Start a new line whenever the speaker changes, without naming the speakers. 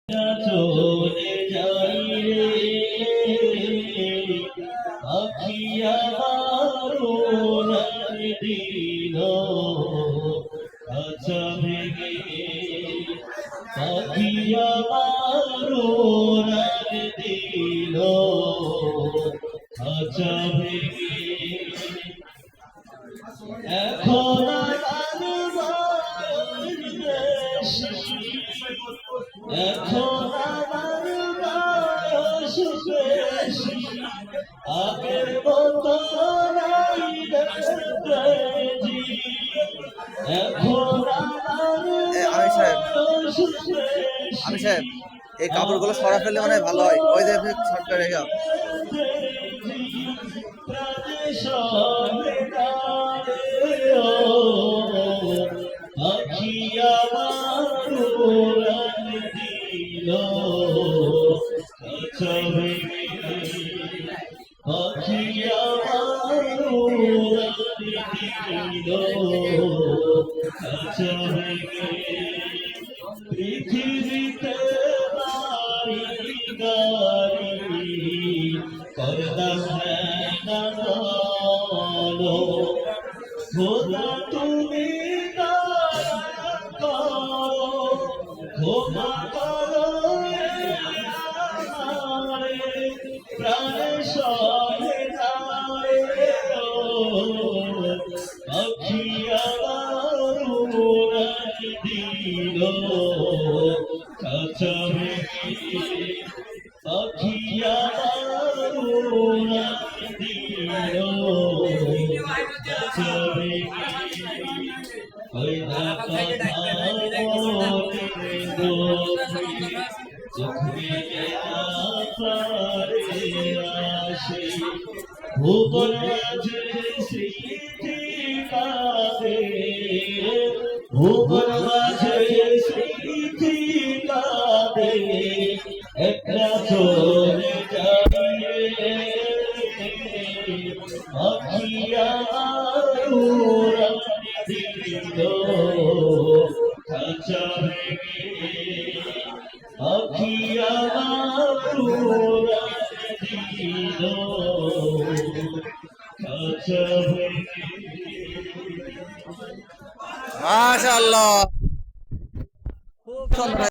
চলে যাই রে পাখি আমার উড়ান দিল খাঁচা ভেঙে পাখি আমার উড়ান দিল খাঁচা ভেঙে এখন এখন আমার বয়স বেশি আগের মতো নাই দেখেছি এখন আমার বয়স
আমি সাহেব এই কাপড়গুলো সরা ফেললে মানে ভালো হয়। ওই যে শর্টটা রেখে
পাখি আমার উড়ান দিল খাঁচা ভেঙে পাখি আমার উড়ান দিল খাঁচা ভেঙে পৃথিবীতে বাড়ি গাড়ি করতাম না বলো খোদা তুমি দয়া করো ক্ষমা করো আমারে প্রাণে সহে যায় পাখি আমার উড়ান দিল খাঁচা ভেঙে পাখি আমার উড়ান দিল খাঁচা ভেঙে ওই কথা মনে চোখে পারে আসে ভুবন মাঝে স্মৃতি কাঁদে ভুবন মাঝে স্মৃতি কাঁদে একলা চলে যাইয়ে পাখি আমার উড়ান দিল খাঁচা ভেঙে পাখি আমার উড়ান দিল খাঁচা ভেঙে।
মাশাআল্লাহ, খুব সুন্দর।